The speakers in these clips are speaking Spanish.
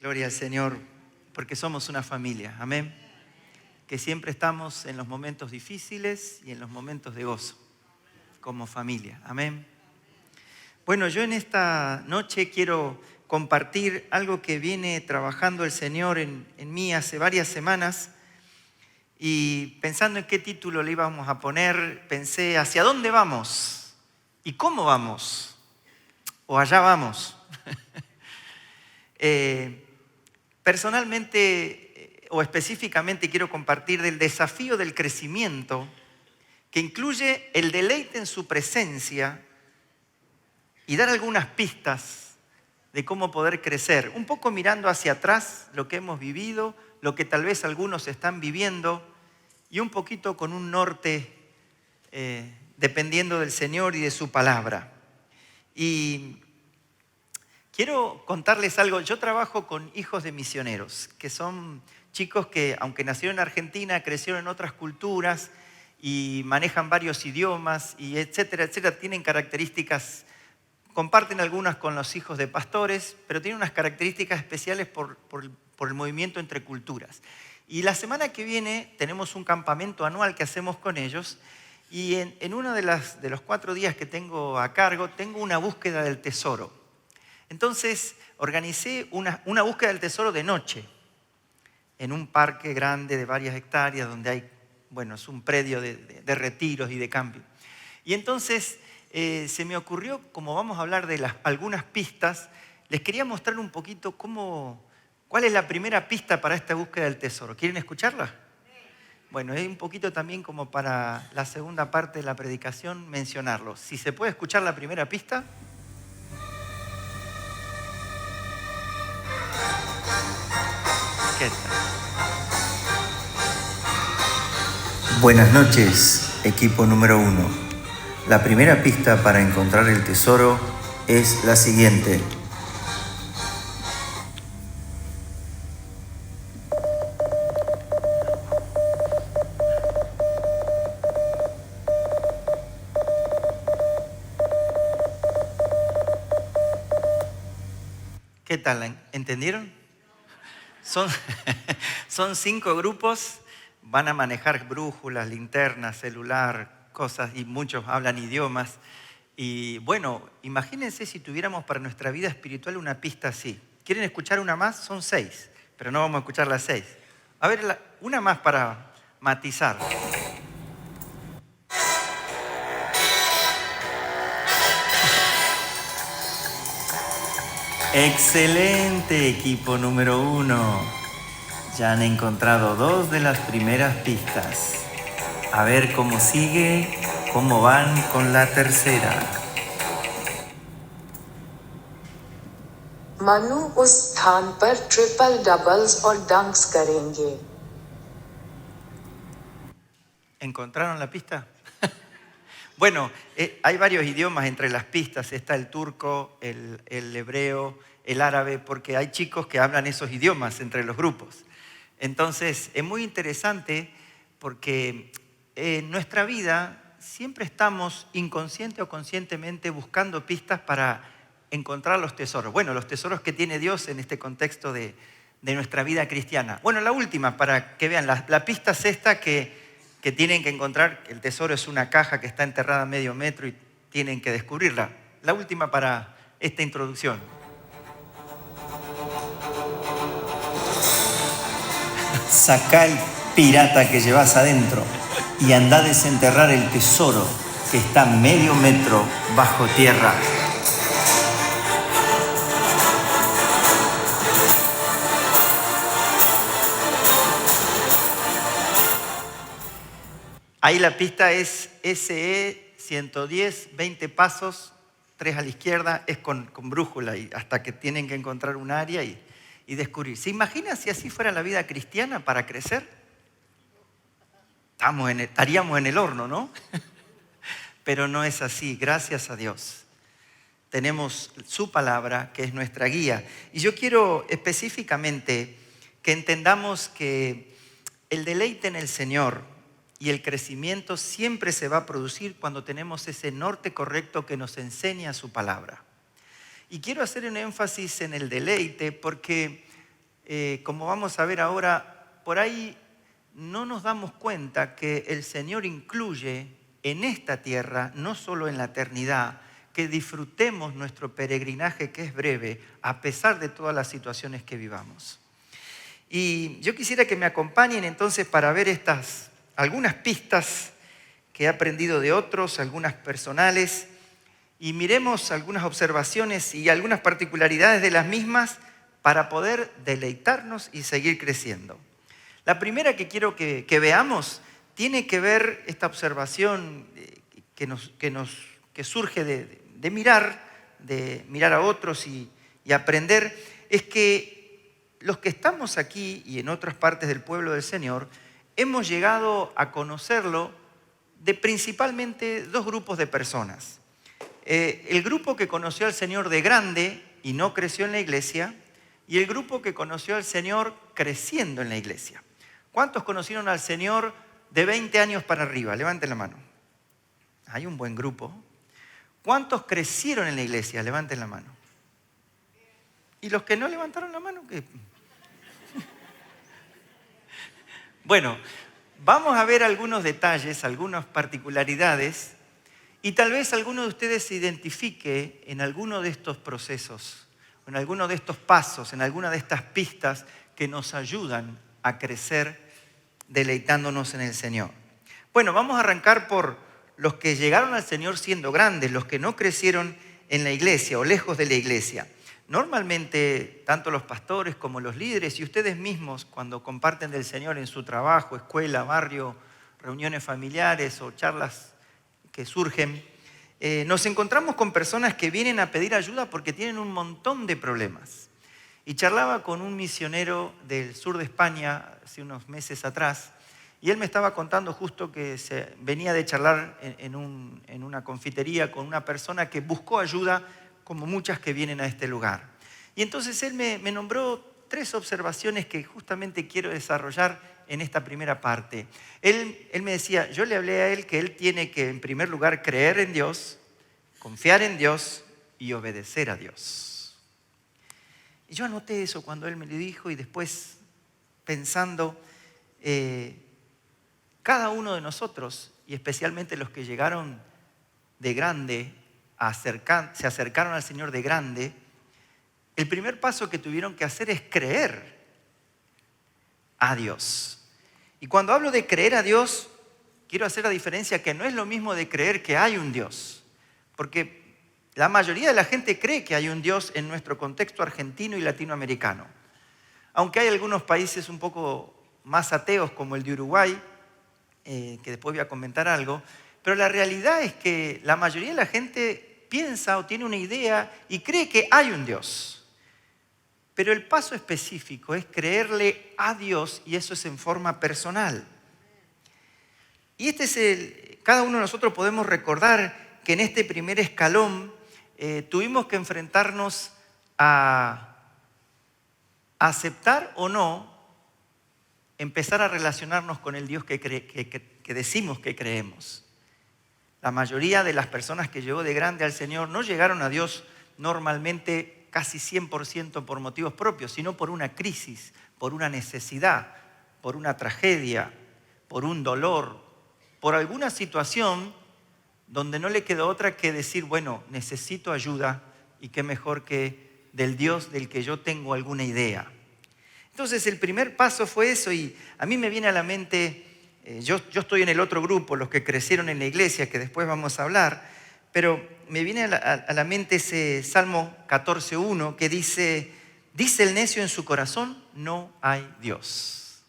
Gloria al Señor, porque somos una familia, amén. Que siempre estamos en los momentos difíciles y en los momentos de gozo, como familia, amén. Bueno, yo en esta noche quiero compartir algo que viene trabajando el Señor en mí hace varias semanas. Y pensando en qué título le íbamos a poner, pensé, ¿hacia dónde vamos? ¿Y cómo vamos? ¿O allá vamos? Personalmente o específicamente quiero compartir del desafío del crecimiento que incluye el deleite en su presencia y dar algunas pistas de cómo poder crecer. Un poco mirando hacia atrás lo que hemos vivido, lo que tal vez algunos están viviendo y un poquito con un norte dependiendo del Señor y de su palabra. Y quiero contarles algo. Yo trabajo con hijos de misioneros, que son chicos que, aunque nacieron en Argentina, crecieron en otras culturas y manejan varios idiomas, y etcétera, etcétera. Tienen características, comparten algunas con los hijos de pastores, pero tienen unas características especiales por el movimiento entre culturas. Y la semana que viene tenemos un campamento anual que hacemos con ellos, y en uno de los 4 días que tengo a cargo, tengo una búsqueda del tesoro. Entonces organicé una búsqueda del tesoro de noche en un parque grande de varias hectáreas donde hay, bueno, es un predio de retiros y de camping. Y entonces se me ocurrió, como vamos a hablar de algunas pistas, les quería mostrar un poquito cuál es la primera pista para esta búsqueda del tesoro. ¿Quieren escucharla? Bueno, es un poquito también como para la segunda parte de la predicación mencionarlo. Si se puede escuchar la primera pista. ¿Qué tal? Buenas noches, equipo número 1. La primera pista para encontrar el tesoro es la siguiente. ¿Qué tal? ¿Entendieron? Son 5 grupos, van a manejar brújulas, linternas, celular, cosas, y muchos hablan idiomas. Y bueno, imagínense si tuviéramos para nuestra vida espiritual una pista así. ¿Quieren escuchar una más? Son 6, pero no vamos a escuchar las 6. A ver, una más para matizar. Excelente, equipo número 1. Ya han encontrado 2 de las primeras pistas. A ver cómo sigue, cómo van con la tercera. Manu उस स्थान पर triple doubles और डंक्स करेंगे. ¿Encontraron la pista? Bueno, hay varios idiomas entre las pistas. Está el turco, el hebreo, el árabe, porque hay chicos que hablan esos idiomas entre los grupos. Entonces, es muy interesante porque en nuestra vida siempre estamos inconsciente o conscientemente buscando pistas para encontrar los tesoros. Bueno, los tesoros que tiene Dios en este contexto de nuestra vida cristiana. Bueno, la última, para que vean, la pista es esta que tienen que encontrar. El tesoro es una caja que está enterrada a medio metro y tienen que descubrirla. La última para esta introducción. Sacá el pirata que llevas adentro y andá a desenterrar el tesoro que está a medio metro bajo tierra. Ahí la pista es SE 110, 20 pasos, 3 a la izquierda, es con brújula, y hasta que tienen que encontrar un área y descubrir. ¿Se imagina si así fuera la vida cristiana para crecer? Estaríamos en el horno, ¿no? Pero no es así, gracias a Dios. Tenemos su palabra, que es nuestra guía. Y yo quiero específicamente que entendamos que el deleite en el Señor y el crecimiento siempre se va a producir cuando tenemos ese norte correcto que nos enseña su palabra. Y quiero hacer un énfasis en el deleite porque como vamos a ver ahora, por ahí no nos damos cuenta que el Señor incluye en esta tierra, no solo en la eternidad, que disfrutemos nuestro peregrinaje que es breve, a pesar de todas las situaciones que vivamos. Y yo quisiera que me acompañen entonces para ver algunas pistas que he aprendido de otros, algunas personales, y miremos algunas observaciones y algunas particularidades de las mismas para poder deleitarnos y seguir creciendo. La primera que quiero que veamos tiene que ver esta observación que surge de mirar a otros y aprender, es que los que estamos aquí y en otras partes del pueblo del Señor hemos llegado a conocerlo de principalmente dos grupos de personas. El grupo que conoció al Señor de grande y no creció en la iglesia, y el grupo que conoció al Señor creciendo en la iglesia. ¿Cuántos conocieron al Señor de 20 años para arriba? Levanten la mano. Hay un buen grupo. ¿Cuántos crecieron en la iglesia? Levanten la mano. ¿Y los que no levantaron la mano? ¿Qué? Bueno, vamos a ver algunos detalles, algunas particularidades, y tal vez alguno de ustedes se identifique en alguno de estos procesos, en alguno de estos pasos, en alguna de estas pistas que nos ayudan a crecer deleitándonos en el Señor. Bueno, vamos a arrancar por los que llegaron al Señor siendo grandes, los que no crecieron en la iglesia o lejos de la iglesia. Normalmente, tanto los pastores como los líderes y ustedes mismos, cuando comparten del Señor en su trabajo, escuela, barrio, reuniones familiares o charlas que surgen, nos encontramos con personas que vienen a pedir ayuda porque tienen un montón de problemas. Y charlaba con un misionero del sur de España hace unos meses atrás, y él me estaba contando justo que venía de charlar en una confitería con una persona que buscó ayuda, como muchas que vienen a este lugar. Y entonces él me nombró 3 observaciones que justamente quiero desarrollar en esta primera parte. Él me decía, yo le hablé a él que él tiene que, en primer lugar, creer en Dios, confiar en Dios y obedecer a Dios. Y yo anoté eso cuando él me lo dijo y después pensando, cada uno de nosotros, y especialmente los que llegaron de grande, se acercaron al Señor de grande, el primer paso que tuvieron que hacer es creer a Dios. Y cuando hablo de creer a Dios, quiero hacer la diferencia que no es lo mismo de creer que hay un Dios. Porque la mayoría de la gente cree que hay un Dios en nuestro contexto argentino y latinoamericano. Aunque hay algunos países un poco más ateos como el de Uruguay, que después voy a comentar algo, pero la realidad es que la mayoría de la gente piensa o tiene una idea y cree que hay un Dios. Pero el paso específico es creerle a Dios y eso es en forma personal. Y cada uno de nosotros podemos recordar que en este primer escalón tuvimos que enfrentarnos a aceptar o no empezar a relacionarnos con el Dios que decimos que creemos. La mayoría de las personas que llegó de grande al Señor no llegaron a Dios normalmente casi 100% por motivos propios, sino por una crisis, por una necesidad, por una tragedia, por un dolor, por alguna situación donde no le quedó otra que decir, bueno, necesito ayuda y qué mejor que del Dios del que yo tengo alguna idea. Entonces el primer paso fue eso y a mí me viene a la mente, yo estoy en el otro grupo, los que crecieron en la iglesia, que después vamos a hablar, pero me viene a la mente ese Salmo 14:1 que dice el necio en su corazón, no hay Dios.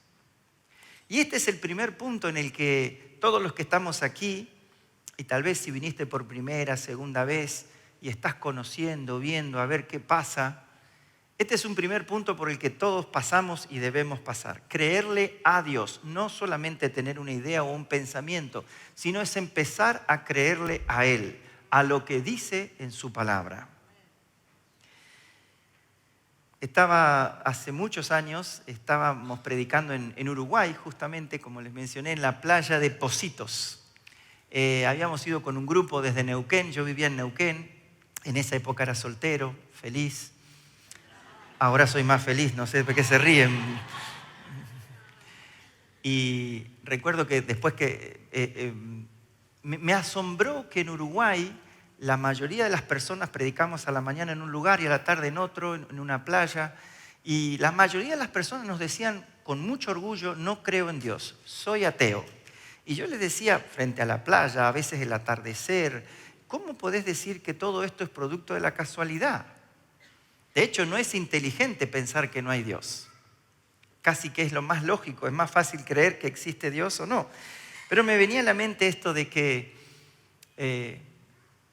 Y este es el primer punto en el que todos los que estamos aquí, y tal vez si viniste por primera, segunda vez, y estás conociendo, viendo, a ver qué pasa, este es un primer punto por el que todos pasamos y debemos pasar. Creerle a Dios, no solamente tener una idea o un pensamiento, sino es empezar a creerle a Él, a lo que dice en su palabra. Hace muchos años, estábamos predicando en Uruguay, justamente, como les mencioné, en la playa de Pocitos. Habíamos ido con un grupo desde Neuquén, yo vivía en Neuquén, en esa época era soltero, feliz. Ahora soy más feliz, no sé por qué se ríen. Y recuerdo que después me asombró que en Uruguay la mayoría de las personas predicamos a la mañana en un lugar y a la tarde en otro, en una playa. Y la mayoría de las personas nos decían con mucho orgullo, no creo en Dios, soy ateo. Y yo les decía, frente a la playa, a veces el atardecer, ¿cómo podés decir que todo esto es producto de la casualidad? De hecho, no es inteligente pensar que no hay Dios. Casi que es lo más lógico, es más fácil creer que existe Dios o no. Pero me venía a la mente esto de que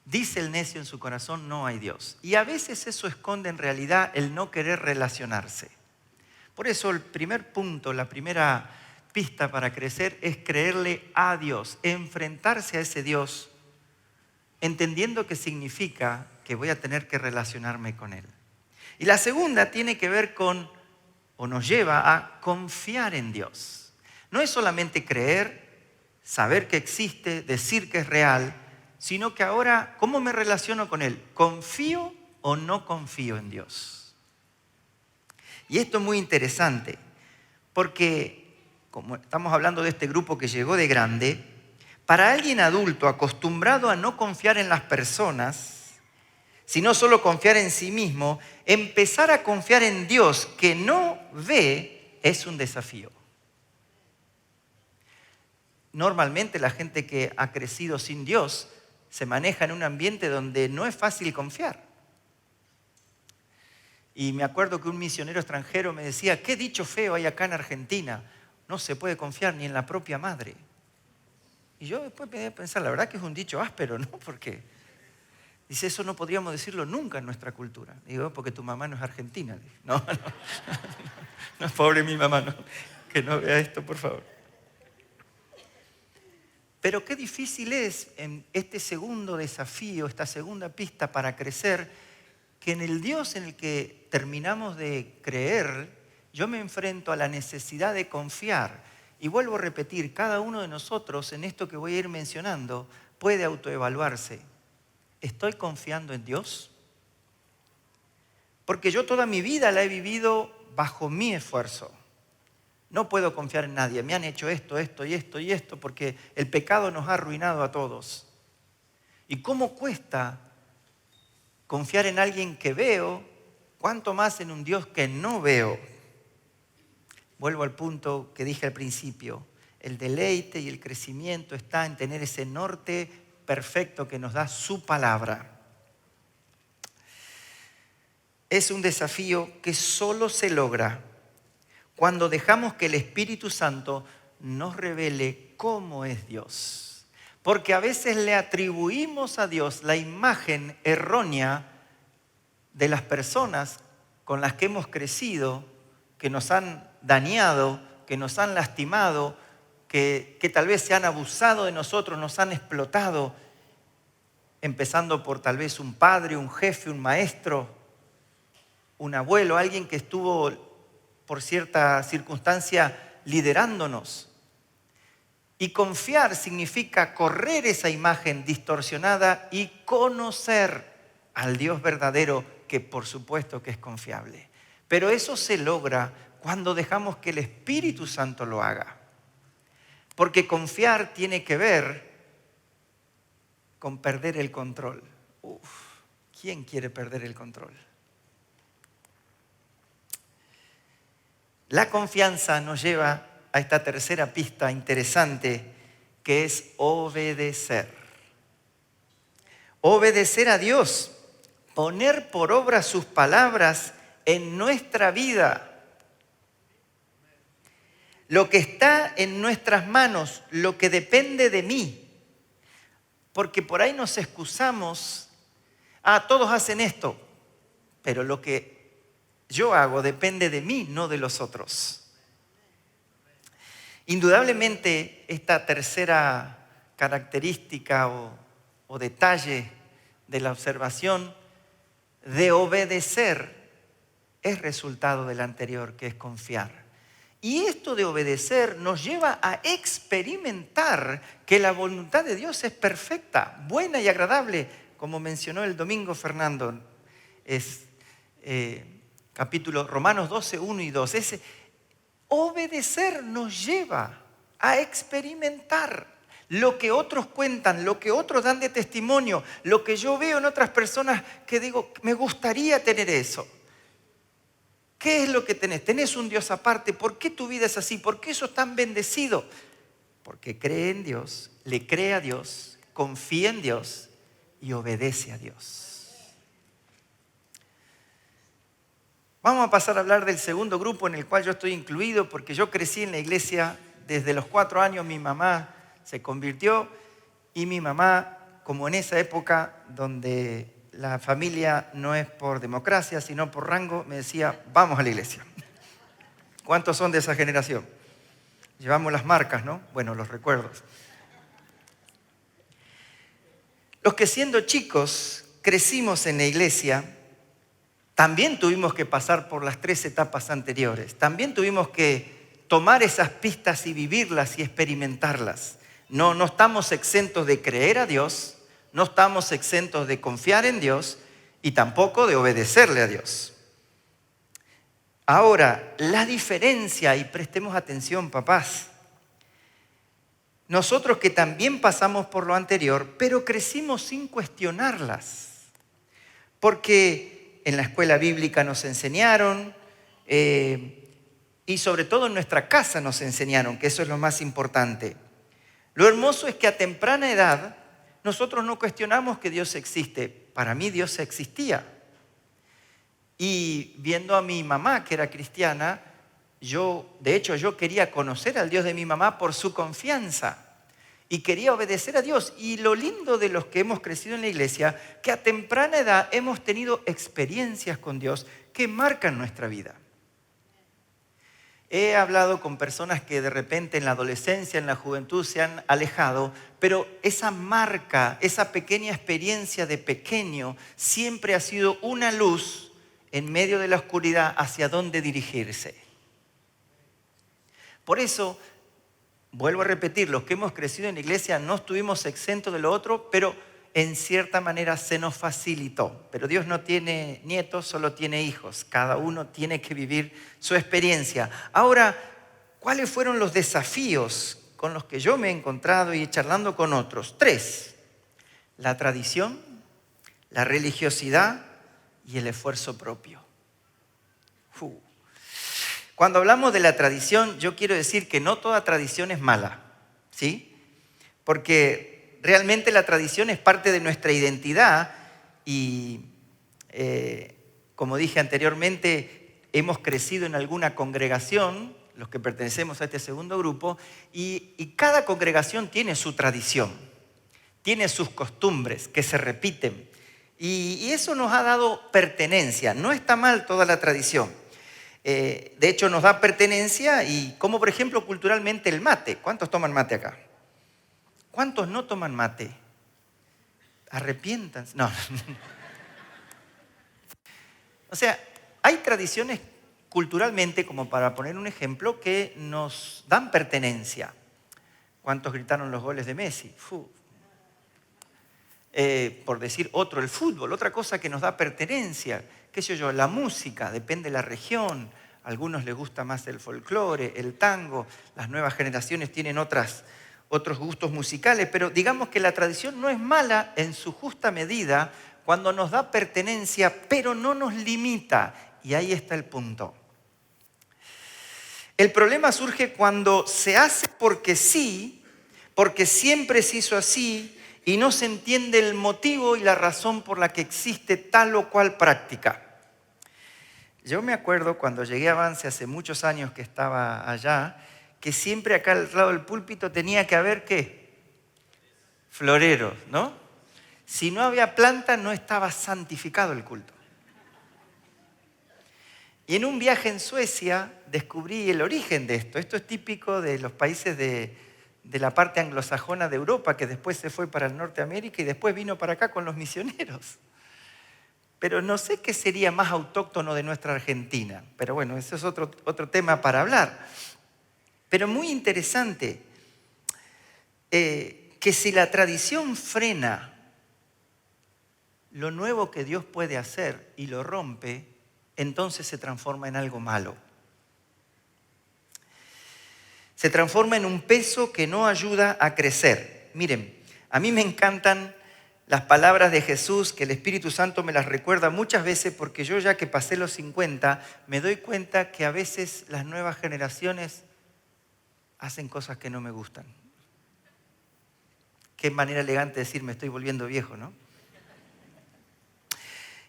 dice el necio en su corazón, no hay Dios. Y a veces eso esconde en realidad el no querer relacionarse. Por eso el primer punto, la primera pista para crecer es creerle a Dios, enfrentarse a ese Dios, entendiendo que significa que voy a tener que relacionarme con Él. Y la segunda tiene que ver con, o nos lleva a confiar en Dios. No es solamente creer, saber que existe, decir que es real, sino que ahora, ¿cómo me relaciono con Él? ¿Confío o no confío en Dios? Y esto es muy interesante, porque como estamos hablando de este grupo que llegó de grande, para alguien adulto acostumbrado a no confiar en las personas, sino solo confiar en sí mismo, empezar a confiar en Dios que no ve es un desafío. Normalmente la gente que ha crecido sin Dios se maneja en un ambiente donde no es fácil confiar. Y me acuerdo que un misionero extranjero me decía, qué dicho feo hay acá en Argentina, no se puede confiar ni en la propia madre. Y yo después me pensar, la verdad que es un dicho áspero, ¿no? Porque dice, eso no podríamos decirlo nunca en nuestra cultura. Digo, porque tu mamá no es argentina. No, no, pobre mi mamá, no, que no vea esto, por favor. Pero qué difícil es en este segundo desafío, esta segunda pista para crecer, que en el Dios en el que terminamos de creer, yo me enfrento a la necesidad de confiar. Y vuelvo a repetir, cada uno de nosotros en esto que voy a ir mencionando puede autoevaluarse. ¿Estoy confiando en Dios? Porque yo toda mi vida la he vivido bajo mi esfuerzo. No puedo confiar en nadie. Me han hecho esto, esto y esto y esto, porque el pecado nos ha arruinado a todos. ¿Y cómo cuesta confiar en alguien que veo, cuánto más en un Dios que no veo? Vuelvo al punto que dije al principio. El deleite y el crecimiento está en tener ese norte perfecto que nos da su palabra. Es un desafío que solo se logra cuando dejamos que el Espíritu Santo nos revele cómo es Dios. Porque a veces le atribuimos a Dios la imagen errónea de las personas con las que hemos crecido, que nos han dañado, que nos han lastimado, que tal vez se han abusado de nosotros, nos han explotado, empezando por tal vez un padre, un jefe, un maestro, un abuelo, alguien que estuvo por cierta circunstancia liderándonos. Y confiar significa correr esa imagen distorsionada y conocer al Dios verdadero, que por supuesto que es confiable. Pero eso se logra cuando dejamos que el Espíritu Santo lo haga. Porque confiar tiene que ver con perder el control. ¿Quién quiere perder el control? La confianza nos lleva a esta tercera pista interesante, que es obedecer. Obedecer a Dios, poner por obra sus palabras en nuestra vida. Lo que está en nuestras manos, lo que depende de mí. Porque por ahí nos excusamos, todos hacen esto, pero lo que yo hago depende de mí, no de los otros. Indudablemente, esta tercera característica o detalle de la observación de obedecer es resultado del anterior, que es confiar. Y esto de obedecer nos lleva a experimentar que la voluntad de Dios es perfecta, buena y agradable, como mencionó el domingo Fernando. capítulo Romanos 12, 1 y 2. Obedecer nos lleva a experimentar lo que otros cuentan, lo que otros dan de testimonio, lo que yo veo en otras personas que digo, me gustaría tener eso. ¿Qué es lo que tenés? Tenés un Dios aparte. ¿Por qué tu vida es así? ¿Por qué sos tan bendecido? Porque cree en Dios, le cree a Dios, confía en Dios y obedece a Dios. Vamos a pasar a hablar del segundo grupo en el cual yo estoy incluido, porque yo crecí en la iglesia desde los 4 años. Mi mamá se convirtió y mi mamá, como en esa época donde la familia no es por democracia, sino por rango, me decía, vamos a la iglesia. ¿Cuántos son de esa generación? Llevamos las marcas, ¿no? Bueno, los recuerdos. Los que siendo chicos crecimos en la iglesia, también tuvimos que pasar por las 3 etapas anteriores. También tuvimos que tomar esas pistas y vivirlas y experimentarlas. No estamos exentos de creer a Dios, no estamos exentos de confiar en Dios y tampoco de obedecerle a Dios. Ahora, la diferencia, y prestemos atención, papás, nosotros que también pasamos por lo anterior, pero crecimos sin cuestionarlas, porque en la escuela bíblica nos enseñaron, y sobre todo en nuestra casa nos enseñaron, que eso es lo más importante. Lo hermoso es que a temprana edad nosotros no cuestionamos que Dios existe. Para mí Dios existía. Y viendo a mi mamá, que era cristiana, de hecho yo quería conocer al Dios de mi mamá por su confianza. Y quería obedecer a Dios. Y lo lindo de los que hemos crecido en la iglesia, que a temprana edad hemos tenido experiencias con Dios que marcan nuestra vida. He hablado con personas que de repente en la adolescencia, en la juventud se han alejado, pero esa marca, esa pequeña experiencia de pequeño siempre ha sido una luz en medio de la oscuridad hacia dónde dirigirse. Por eso, vuelvo a repetir, los que hemos crecido en la iglesia no estuvimos exentos de lo otro, pero en cierta manera se nos facilitó. Pero Dios no tiene nietos, solo tiene hijos. Cada uno tiene que vivir su experiencia. Ahora, ¿cuáles fueron los desafíos con los que yo me he encontrado y charlando con otros? 3. La tradición, la religiosidad y el esfuerzo propio. Cuando hablamos de la tradición, yo quiero decir que no toda tradición es mala, ¿sí? Porque realmente la tradición es parte de nuestra identidad y, como dije anteriormente, hemos crecido en alguna congregación, los que pertenecemos a este segundo grupo, y cada congregación tiene su tradición, tiene sus costumbres que se repiten. Y eso nos ha dado pertenencia. No está mal toda la tradición. De hecho, nos da pertenencia, y como por ejemplo culturalmente el mate. ¿Cuántos toman mate acá? ¿Cuántos no toman mate? Arrepiéntanse. No. O sea, hay tradiciones culturalmente, como para poner un ejemplo, que nos dan pertenencia. ¿Cuántos gritaron los goles de Messi? Por decir otro, el fútbol, otra cosa que nos da pertenencia. ¿Qué sé yo? La música, depende de la región. A algunos les gusta más el folclore, el tango. Las nuevas generaciones tienen otros gustos musicales, pero digamos que la tradición no es mala en su justa medida cuando nos da pertenencia, pero no nos limita. Y ahí está el punto. El problema surge cuando se hace porque sí, porque siempre se hizo así, y no se entiende el motivo y la razón por la que existe tal o cual práctica. Yo me acuerdo cuando llegué a Avance hace muchos años que estaba allá, que siempre acá al lado del púlpito tenía que haber, ¿qué? Floreros, ¿no? Si no había planta, no estaba santificado el culto. Y en un viaje en Suecia descubrí el origen de esto. Esto es típico de los países de la parte anglosajona de Europa, que después se fue para el Norteamérica y después vino para acá con los misioneros. Pero no sé qué sería más autóctono de nuestra Argentina. Pero bueno, eso es otro tema para hablar. Pero muy interesante que si la tradición frena lo nuevo que Dios puede hacer y lo rompe, entonces se transforma en algo malo. Se transforma en un peso que no ayuda a crecer. Miren, a mí me encantan las palabras de Jesús, que el Espíritu Santo me las recuerda muchas veces, porque yo ya que pasé los 50, me doy cuenta que a veces las nuevas generaciones hacen cosas que no me gustan. Qué manera elegante de decir, me estoy volviendo viejo, ¿no?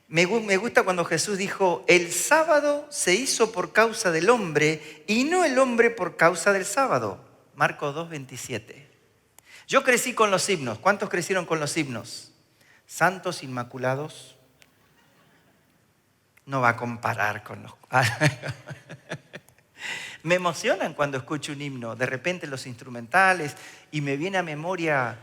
Me gusta cuando Jesús dijo, el sábado se hizo por causa del hombre y no el hombre por causa del sábado. Marcos 2:27. Yo crecí con los himnos. ¿Cuántos crecieron con los himnos? Santos inmaculados. No va a comparar con los... Me emocionan cuando escucho un himno. De repente los instrumentales y me viene a memoria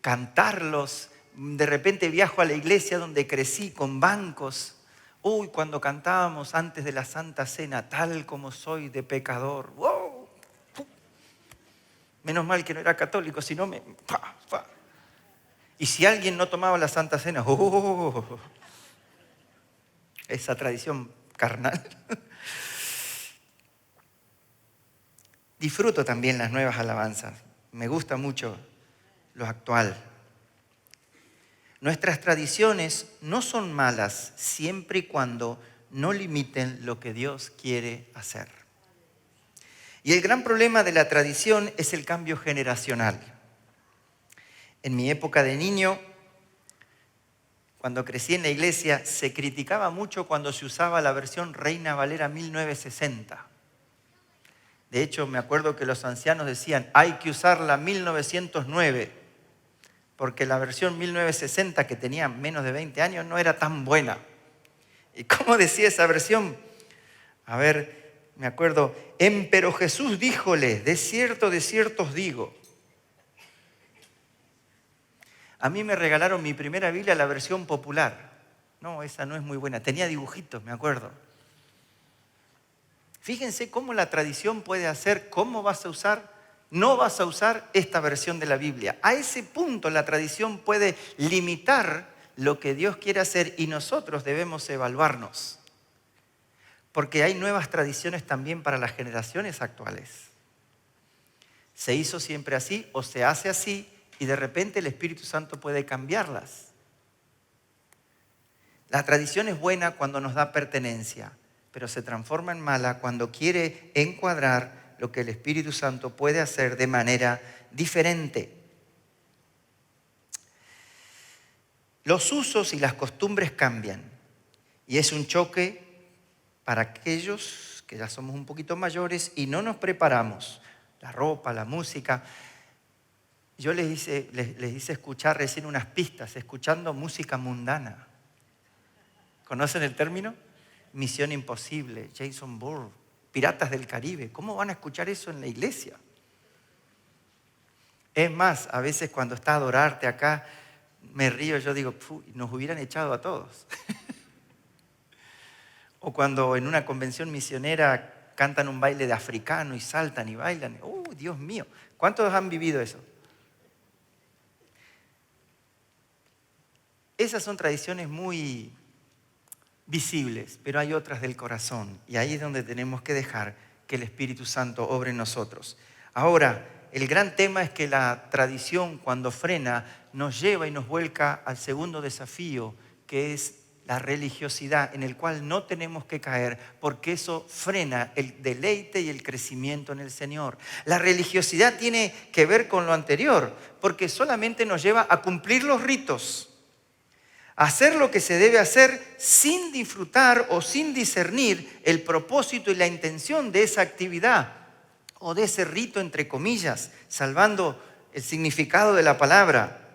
cantarlos. De repente viajo a la iglesia donde crecí con bancos. Uy, cuando cantábamos antes de la Santa Cena, tal como soy de pecador. ¡Wow! Menos mal que no era católico, si no me... Y si alguien no tomaba la Santa Cena, esa tradición carnal. Disfruto también las nuevas alabanzas. Me gusta mucho lo actual. Nuestras tradiciones no son malas siempre y cuando no limiten lo que Dios quiere hacer. Y el gran problema de la tradición es el cambio generacional. En mi época de niño, cuando crecí en la iglesia, se criticaba mucho cuando se usaba la versión Reina Valera 1960. De hecho, me acuerdo que los ancianos decían, hay que usar la 1909. Porque la versión 1960, que tenía menos de 20 años, no era tan buena. ¿Y cómo decía esa versión? A ver, me acuerdo, empero Jesús díjole, de cierto os digo. A mí me regalaron mi primera Biblia, la versión popular. No, esa no es muy buena. Tenía dibujitos, me acuerdo. Fíjense cómo la tradición puede hacer, cómo vas a usar. No vas a usar esta versión de la Biblia. A ese punto la tradición puede limitar lo que Dios quiere hacer y nosotros debemos evaluarnos. Porque hay nuevas tradiciones también para las generaciones actuales. Se hizo siempre así o se hace así y de repente el Espíritu Santo puede cambiarlas. La tradición es buena cuando nos da pertenencia, pero se transforma en mala cuando quiere encuadrar lo que el Espíritu Santo puede hacer de manera diferente. Los usos y las costumbres cambian y es un choque para aquellos que ya somos un poquito mayores y no nos preparamos. La ropa, la música. Yo les hice escuchar recién unas pistas, escuchando música mundana. ¿Conocen el término? Misión Imposible, Jason Bourne. Piratas del Caribe. ¿Cómo van a escuchar eso en la iglesia? Es más, a veces cuando está Adorarte acá, me río, yo digo, nos hubieran echado a todos. O cuando en una convención misionera cantan un baile de africano y saltan y bailan. Dios mío! ¿Cuántos han vivido eso? Esas son tradiciones muy visibles, pero hay otras del corazón y ahí es donde tenemos que dejar que el Espíritu Santo obre en nosotros. Ahora, el gran tema es que la tradición cuando frena nos lleva y nos vuelca al segundo desafío, que es la religiosidad, en el cual no tenemos que caer porque eso frena el deleite y el crecimiento en el Señor. La religiosidad tiene que ver con lo anterior porque solamente nos lleva a cumplir los ritos, hacer lo que se debe hacer sin disfrutar o sin discernir el propósito y la intención de esa actividad o de ese rito, entre comillas, salvando el significado de la palabra.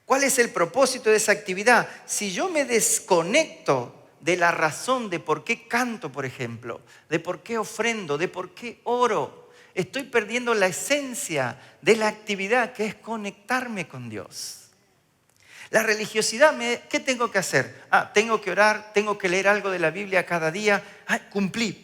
¿Cuál es el propósito de esa actividad? Si yo me desconecto de la razón de por qué canto, por ejemplo, de por qué ofrendo, de por qué oro, estoy perdiendo la esencia de la actividad, que es conectarme con Dios. La religiosidad, ¿qué tengo que hacer? Tengo que orar, tengo que leer algo de la Biblia cada día. Cumplí,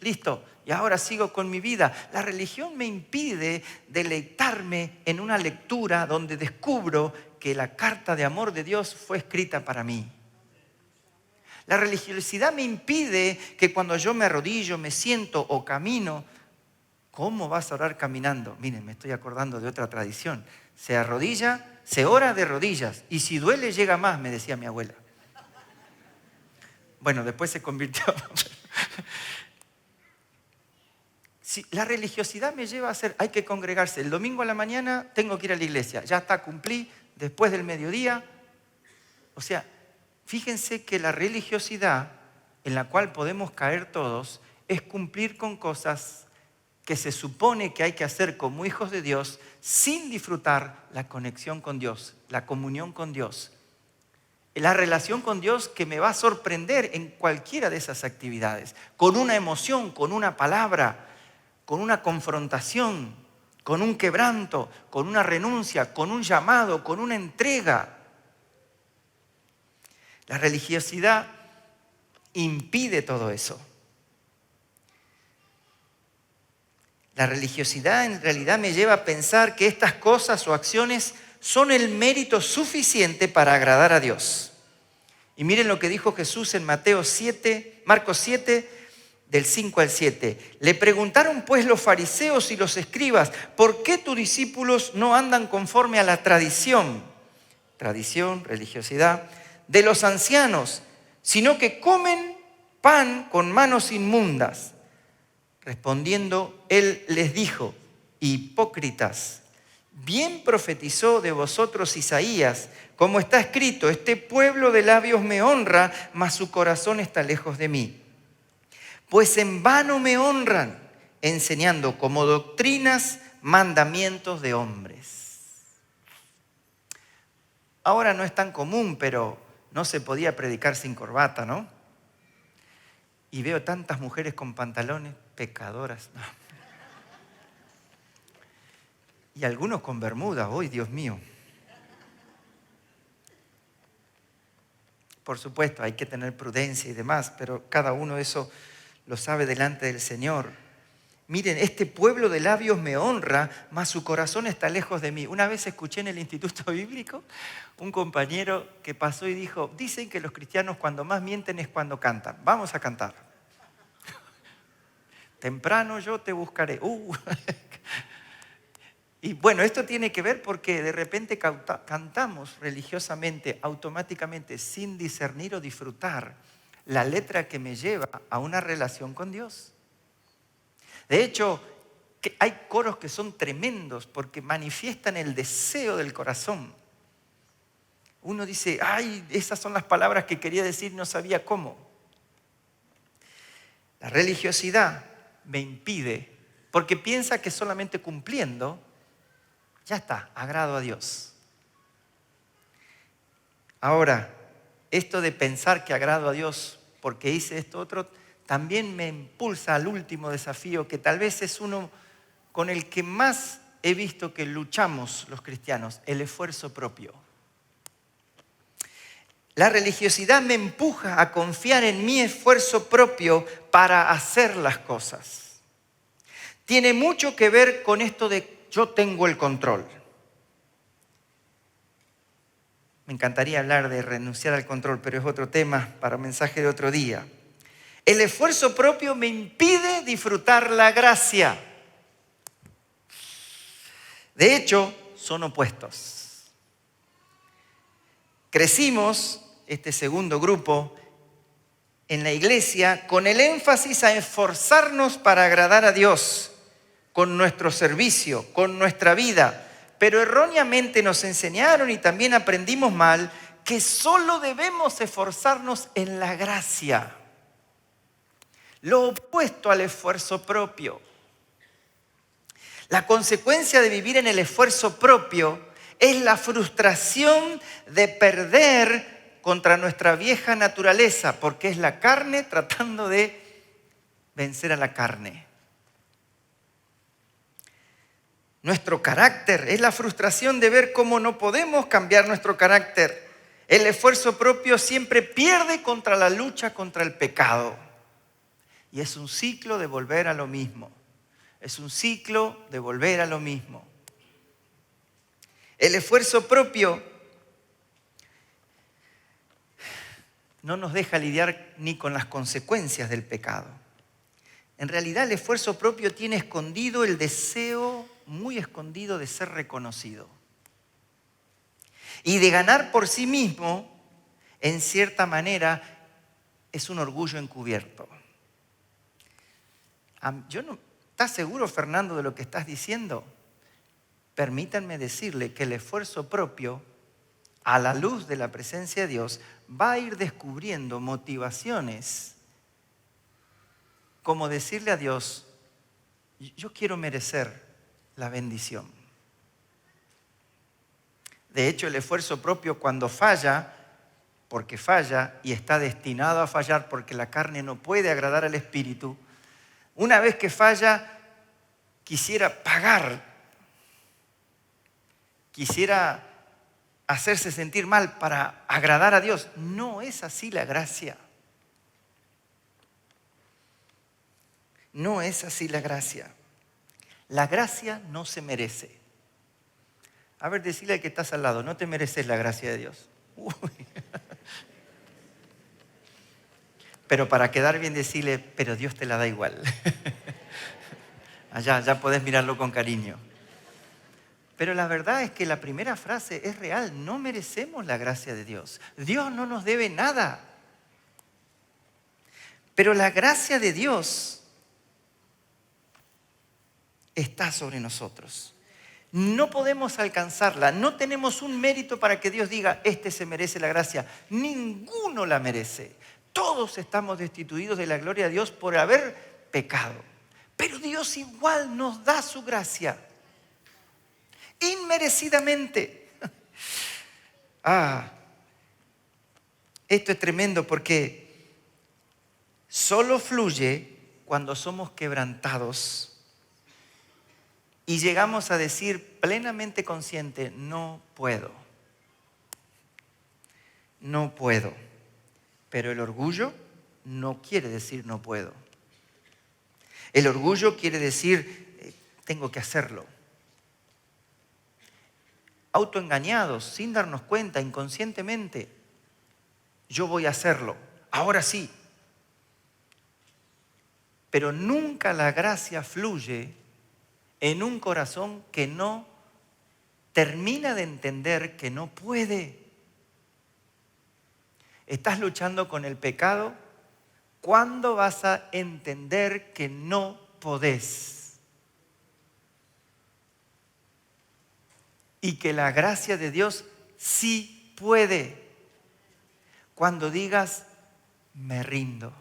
listo. Y ahora sigo con mi vida. La religión me impide deleitarme en una lectura donde descubro que la carta de amor de Dios fue escrita para mí. La religiosidad me impide que cuando yo me arrodillo, me siento o camino, ¿cómo vas a orar caminando? Miren, me estoy acordando de otra tradición. Se arrodilla, se ora de rodillas y si duele llega más, me decía mi abuela. Bueno, después se convirtió. Si la religiosidad me lleva a hacer, hay que congregarse. El domingo a la mañana tengo que ir a la iglesia. Ya está, cumplí. Después del mediodía. O sea, fíjense que la religiosidad en la cual podemos caer todos es cumplir con cosas que se supone que hay que hacer como hijos de Dios sin disfrutar la conexión con Dios, la comunión con Dios. La relación con Dios que me va a sorprender en cualquiera de esas actividades, con una emoción, con una palabra, con una confrontación, con un quebranto, con una renuncia, con un llamado, con una entrega. La religiosidad impide todo eso. La religiosidad en realidad me lleva a pensar que estas cosas o acciones son el mérito suficiente para agradar a Dios. Y miren lo que dijo Jesús en Marcos 7, del 5 al 7. Le preguntaron pues los fariseos y los escribas, ¿por qué tus discípulos no andan conforme a la tradición, religiosidad, de los ancianos, sino que comen pan con manos inmundas? Respondiendo, él les dijo, hipócritas, bien profetizó de vosotros Isaías, como está escrito, este pueblo de labios me honra, mas su corazón está lejos de mí. Pues en vano me honran, enseñando como doctrinas mandamientos de hombres. Ahora no es tan común, pero no se podía predicar sin corbata, ¿no? Y veo tantas mujeres con pantalones, pecadoras. No. Y algunos con bermuda, ¡ay, Dios mío! Por supuesto, hay que tener prudencia y demás, pero cada uno eso lo sabe delante del Señor. Miren, este pueblo de labios me honra, mas su corazón está lejos de mí. Una vez escuché en el Instituto Bíblico un compañero que pasó y dijo, dicen que los cristianos cuando más mienten es cuando cantan. Vamos a cantar. Temprano yo te buscaré. Y bueno, esto tiene que ver porque de repente cantamos religiosamente, automáticamente, sin discernir o disfrutar la letra que me lleva a una relación con Dios. De hecho, hay coros que son tremendos porque manifiestan el deseo del corazón. Uno dice, ay, esas son las palabras que quería decir, no sabía cómo. La religiosidad me impide, porque piensa que solamente cumpliendo, ya está, agrado a Dios. Ahora, esto de pensar que agrado a Dios porque hice esto otro, también me impulsa al último desafío, que tal vez es uno con el que más he visto que luchamos los cristianos, el esfuerzo propio. La religiosidad me empuja a confiar en mi esfuerzo propio para hacer las cosas. Tiene mucho que ver con esto de yo tengo el control. Me encantaría hablar de renunciar al control, pero es otro tema para mensaje de otro día. El esfuerzo propio me impide disfrutar la gracia. De hecho, son opuestos. Crecimos, este segundo grupo, en la iglesia con el énfasis a esforzarnos para agradar a Dios con nuestro servicio, con nuestra vida. Pero erróneamente nos enseñaron y también aprendimos mal que solo debemos esforzarnos en la gracia. Lo opuesto al esfuerzo propio. La consecuencia de vivir en el esfuerzo propio es la frustración de perder contra nuestra vieja naturaleza, porque es la carne tratando de vencer a la carne. Nuestro carácter es la frustración de ver cómo no podemos cambiar nuestro carácter. El esfuerzo propio siempre pierde contra la lucha contra el pecado. Y es un ciclo de volver a lo mismo. Es un ciclo de volver a lo mismo. El esfuerzo propio no nos deja lidiar ni con las consecuencias del pecado. En realidad el esfuerzo propio tiene escondido el deseo muy escondido de ser reconocido y de ganar por sí mismo, en cierta manera, es un orgullo encubierto. ¿Estás seguro, Fernando, de lo que estás diciendo? Permítanme decirle que el esfuerzo propio, a la luz de la presencia de Dios, va a ir descubriendo motivaciones como decirle a Dios, yo quiero merecer la bendición. De hecho, el esfuerzo propio cuando falla, porque falla y está destinado a fallar porque la carne no puede agradar al Espíritu, una vez que falla, quisiera pagar, quisiera hacerse sentir mal para agradar a Dios. No es así la gracia. No es así la gracia. La gracia no se merece. A ver, decile al que estás al lado, no te mereces la gracia de Dios. Uy. Pero para quedar bien decirle, pero Dios te la da igual. Allá, ya podés mirarlo con cariño. Pero la verdad es que la primera frase es real, no merecemos la gracia de Dios. Dios no nos debe nada. Pero la gracia de Dios está sobre nosotros. No podemos alcanzarla, no tenemos un mérito para que Dios diga, este se merece la gracia. Ninguno la merece. Todos estamos destituidos de la gloria de Dios por haber pecado. Pero Dios igual nos da su gracia. Inmerecidamente. Esto es tremendo porque solo fluye cuando somos quebrantados y llegamos a decir plenamente consciente, no puedo. No puedo. Pero el orgullo no quiere decir no puedo. El orgullo quiere decir tengo que hacerlo. Autoengañados, sin darnos cuenta, inconscientemente, yo voy a hacerlo, ahora sí. Pero nunca la gracia fluye en un corazón que no termina de entender que no puede. ¿Estás luchando con el pecado? ¿Cuándo vas a entender que no podés? Y que la gracia de Dios sí puede. Cuando digas, me rindo.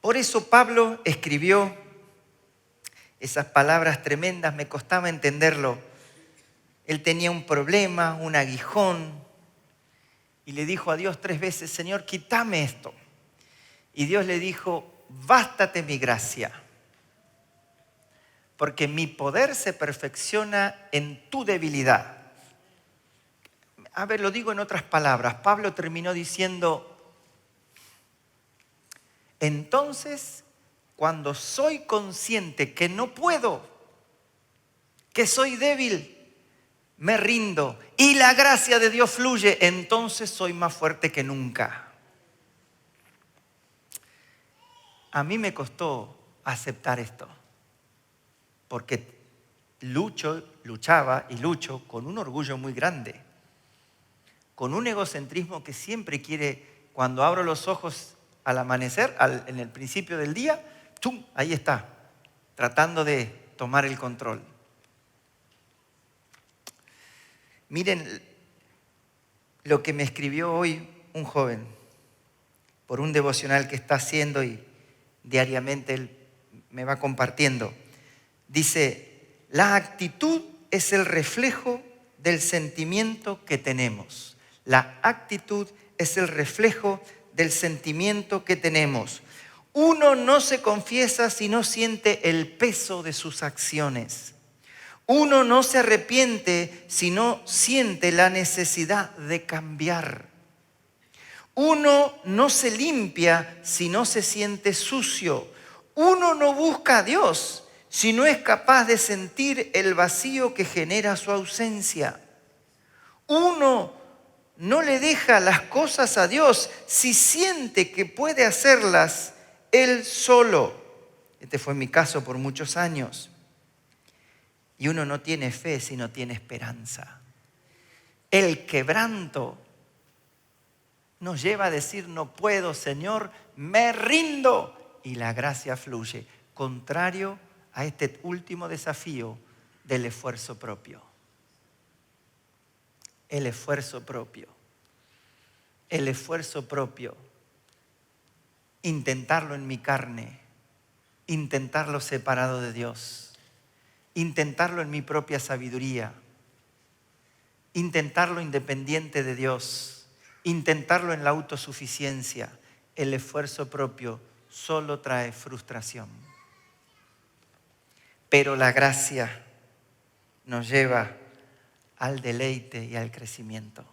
Por eso Pablo escribió esas palabras tremendas, me costaba entenderlo. Él tenía un problema, un aguijón, y le dijo a Dios 3 veces, Señor, quítame esto. Y Dios le dijo, bástate mi gracia, porque mi poder se perfecciona en tu debilidad. A ver, lo digo en otras palabras. Pablo terminó diciendo, entonces, cuando soy consciente que no puedo, que soy débil, me rindo y la gracia de Dios fluye, entonces soy más fuerte que nunca. A mí me costó aceptar esto, porque luchaba y lucho con un orgullo muy grande, con un egocentrismo que siempre quiere, cuando abro los ojos al amanecer, en el principio del día, ¡tum!, ahí está, tratando de tomar el control. Miren lo que me escribió hoy un joven por un devocional que está haciendo y diariamente él me va compartiendo. Dice, la actitud es el reflejo del sentimiento que tenemos. La actitud es el reflejo del sentimiento que tenemos. Uno no se confiesa si no siente el peso de sus acciones. Uno no se arrepiente si no siente la necesidad de cambiar. Uno no se limpia si no se siente sucio. Uno no busca a Dios si no es capaz de sentir el vacío que genera su ausencia? Uno no le deja las cosas a Dios si siente que puede hacerlas Él solo. Este fue mi caso por muchos años. Y uno no tiene fe si no tiene esperanza. El quebranto nos lleva a decir: no puedo, Señor, me rindo. Y la gracia fluye. Contrario a este último desafío del esfuerzo propio. El esfuerzo propio. El esfuerzo propio. Intentarlo en mi carne. Intentarlo separado de Dios. Intentarlo en mi propia sabiduría. Intentarlo independiente de Dios. Intentarlo en la autosuficiencia. El esfuerzo propio solo trae frustración. Pero la gracia nos lleva al deleite y al crecimiento.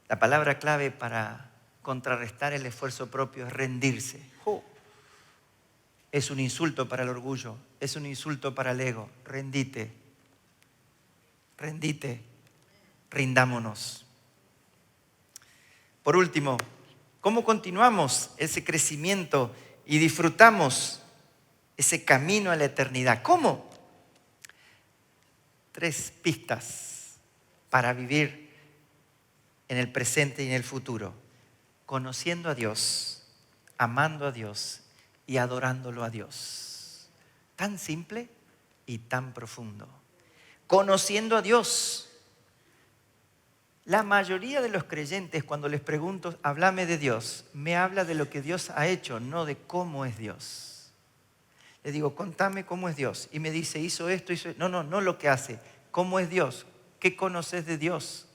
La palabra clave para contrarrestar el esfuerzo propio es rendirse. Es un insulto para el orgullo, es un insulto para el ego. Rendite, rindámonos. Por último, ¿cómo continuamos ese crecimiento y disfrutamos ese camino a la eternidad? ¿Cómo? 3 pistas para vivir en el presente y en el futuro. Conociendo a Dios, amando a Dios y adorándolo a Dios. Tan simple y tan profundo. Conociendo a Dios. La mayoría de los creyentes, cuando les pregunto, háblame de Dios, me habla de lo que Dios ha hecho, no de cómo es Dios. Le digo, contame cómo es Dios. Y me dice, hizo esto, hizo esto. No lo que hace. ¿Cómo es Dios? ¿Qué conoces de Dios?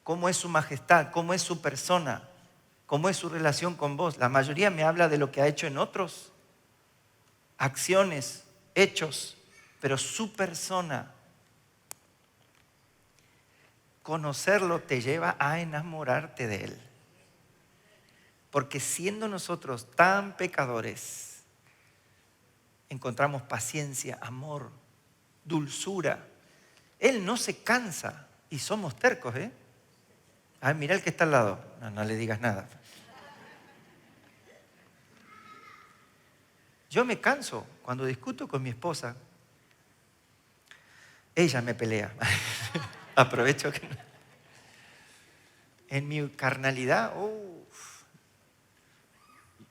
¿Cómo es su majestad? ¿Cómo es su persona? ¿Cómo es su relación con vos? La mayoría me habla de lo que ha hecho en otros. Acciones, hechos, pero su persona. Conocerlo te lleva a enamorarte de Él. Porque siendo nosotros tan pecadores, encontramos paciencia, amor, dulzura. Él no se cansa y somos tercos, ¿eh? Ah, mira el que está al lado. No le digas nada. Yo me canso cuando discuto con mi esposa. Ella me pelea. Aprovecho que no. En mi carnalidad,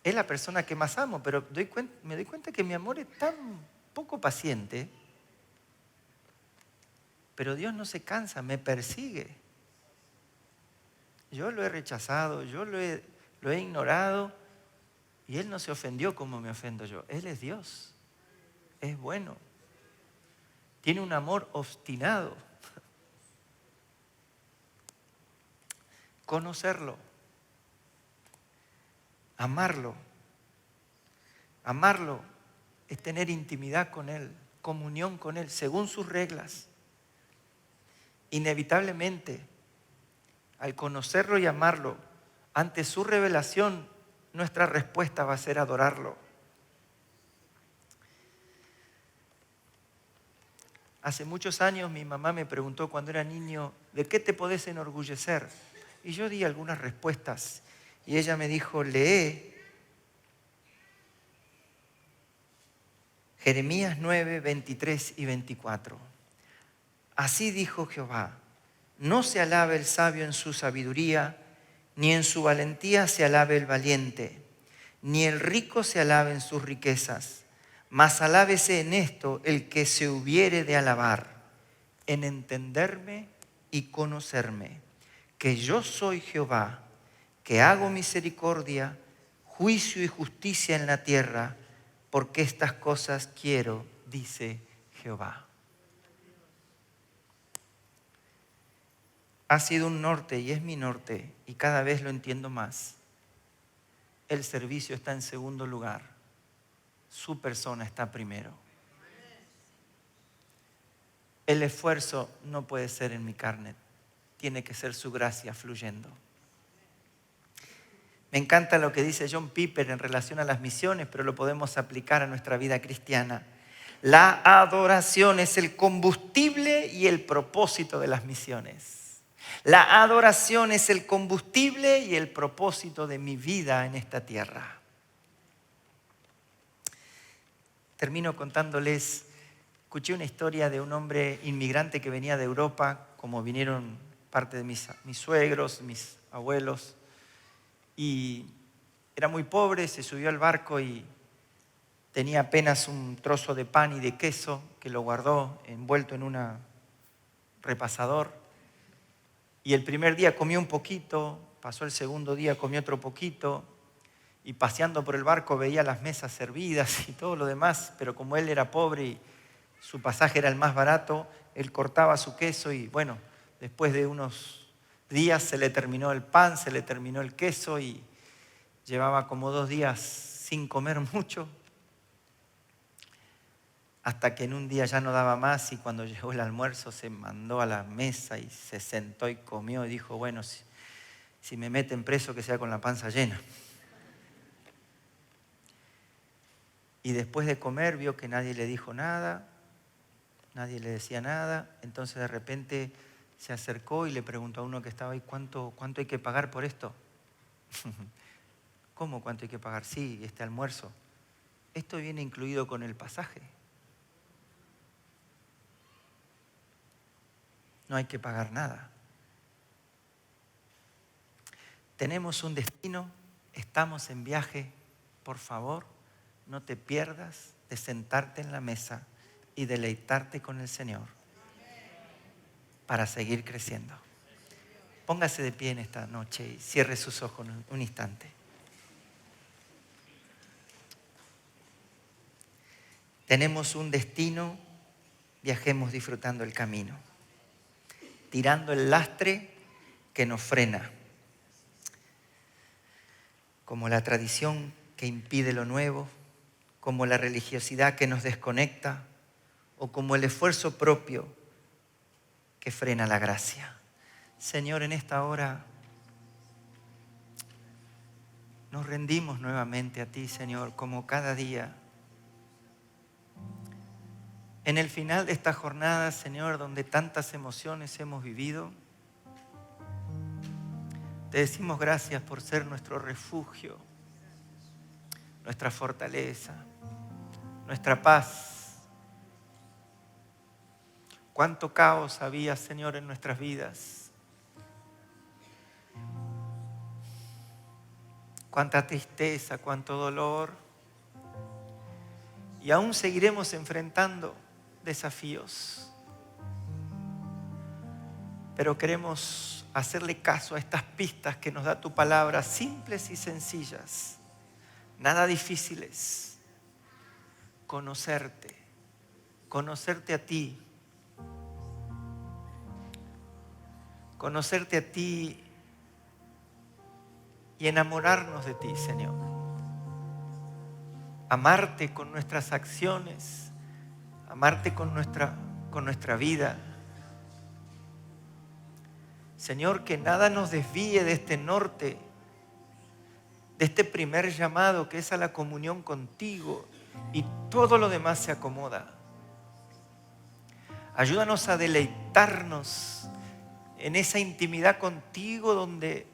es la persona que más amo, pero me doy cuenta que mi amor es tan poco paciente. Pero Dios no se cansa, me persigue. Yo lo he rechazado, yo lo he ignorado y Él no se ofendió como me ofendo yo. Él es Dios, es bueno, tiene un amor obstinado. Conocerlo, amarlo. Amarlo es tener intimidad con Él, comunión con Él, según sus reglas. Inevitablemente, al conocerlo y amarlo, ante su revelación, nuestra respuesta va a ser adorarlo. Hace muchos años mi mamá me preguntó cuando era niño, ¿de qué te podés enorgullecer? Y yo di algunas respuestas y ella me dijo, lee Jeremías 9, 23 y 24. Así dijo Jehová, no se alabe el sabio en su sabiduría, ni en su valentía se alabe el valiente, ni el rico se alabe en sus riquezas, mas alábese en esto el que se hubiere de alabar, en entenderme y conocerme, que yo soy Jehová, que hago misericordia, juicio y justicia en la tierra, porque estas cosas quiero, dice Jehová. Ha sido un norte y es mi norte y cada vez lo entiendo más. El servicio está en segundo lugar. Su persona está primero. El esfuerzo no puede ser en mi carne. Tiene que ser su gracia fluyendo. Me encanta lo que dice John Piper en relación a las misiones, pero lo podemos aplicar a nuestra vida cristiana. La adoración es el combustible y el propósito de las misiones. La adoración es el combustible y el propósito de mi vida en esta tierra. Termino contándoles, escuché una historia de un hombre inmigrante que venía de Europa, como vinieron parte de mis suegros, mis abuelos, y era muy pobre, se subió al barco y tenía apenas un trozo de pan y de queso que lo guardó envuelto en un repasador. Y el primer día comió un poquito, pasó el segundo día, comió otro poquito, y paseando por el barco veía las mesas servidas y todo lo demás, pero como él era pobre y su pasaje era el más barato, él cortaba su queso y bueno, después de unos días se le terminó el pan, se le terminó el queso y llevaba como 2 días sin comer mucho, hasta que en un día ya no daba más y cuando llegó el almuerzo se mandó a la mesa y se sentó y comió y dijo, bueno, si me meten preso que sea con la panza llena. Y después de comer vio que nadie le dijo nada, nadie le decía nada, entonces de repente se acercó y le preguntó a uno que estaba ahí, ¿cuánto hay que pagar por esto? ¿Cómo cuánto hay que pagar? Sí, este almuerzo. Esto viene incluido con el pasaje. No hay que pagar nada. Tenemos un destino, estamos en viaje, por favor, no te pierdas de sentarte en la mesa y deleitarte con el Señor para seguir creciendo. Póngase de pie en esta noche y cierre sus ojos un instante. Tenemos un destino, viajemos disfrutando el camino, tirando el lastre que nos frena, como la tradición que impide lo nuevo, como la religiosidad que nos desconecta o como el esfuerzo propio que frena la gracia. Señor, en esta hora nos rendimos nuevamente a ti, Señor, como cada día. En el final de esta jornada, Señor, donde tantas emociones hemos vivido, te decimos gracias por ser nuestro refugio, nuestra fortaleza, nuestra paz. Cuánto caos había, Señor, en nuestras vidas. Cuánta tristeza, cuánto dolor. Y aún seguiremos enfrentando desafíos. Pero queremos hacerle caso a estas pistas que nos da tu palabra, simples y sencillas, nada difíciles. Conocerte a ti, conocerte a ti y enamorarnos de ti, Señor. Amarte con nuestras acciones, amarte con nuestra vida. Señor, que nada nos desvíe de este norte, de este primer llamado que es a la comunión contigo, y todo lo demás se acomoda. Ayúdanos a deleitarnos en esa intimidad contigo donde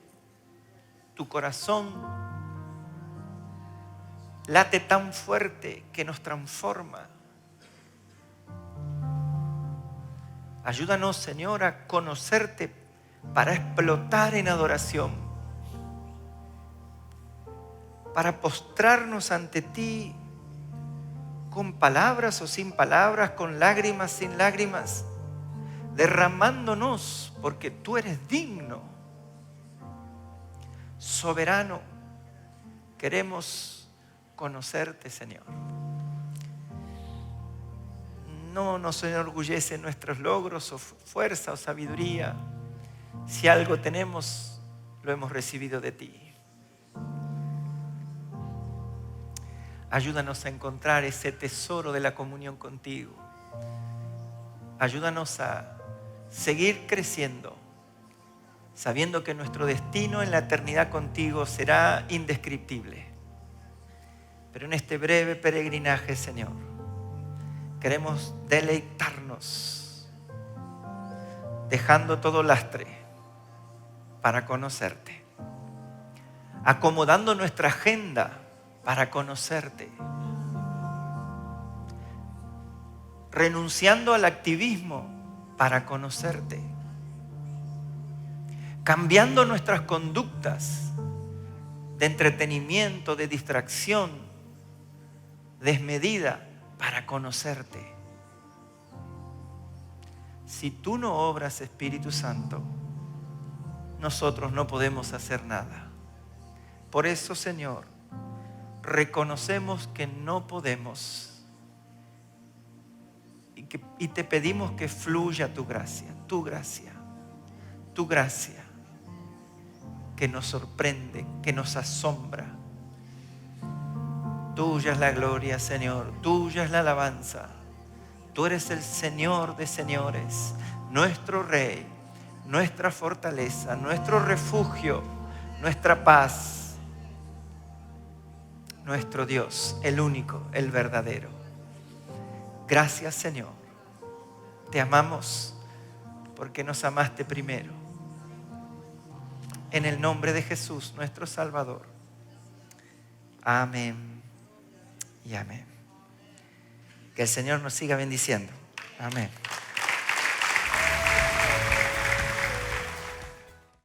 tu corazón late tan fuerte que nos transforma. Ayúdanos, Señor, a conocerte para explotar en adoración, para postrarnos ante ti con palabras o sin palabras, con lágrimas, sin lágrimas, derramándonos porque tú eres digno, soberano. Queremos conocerte, Señor. No nos enorgullecen nuestros logros o fuerza o sabiduría. Si algo tenemos, lo hemos recibido de ti. Ayúdanos a encontrar ese tesoro de la comunión contigo. Ayúdanos a seguir creciendo sabiendo que nuestro destino en la eternidad contigo será indescriptible. Pero en este breve peregrinaje, Señor, queremos deleitarnos, dejando todo lastre para conocerte, acomodando nuestra agenda para conocerte, renunciando al activismo para conocerte, cambiando nuestras conductas de entretenimiento, de distracción desmedida para conocerte. Si tú no obras, Espíritu Santo, nosotros no podemos hacer nada. Por eso, Señor, reconocemos que no podemos y te pedimos que fluya tu gracia, tu gracia, tu gracia, que nos sorprende, que nos asombra. Tuya es la gloria, Señor, tuya es la alabanza. Tú eres el Señor de señores, nuestro Rey, nuestra fortaleza, nuestro refugio, nuestra paz, nuestro Dios, el único, el verdadero. Gracias, Señor. Te amamos porque nos amaste primero. En el nombre de Jesús, nuestro Salvador. Amén y amén. Que el Señor nos siga bendiciendo. Amén.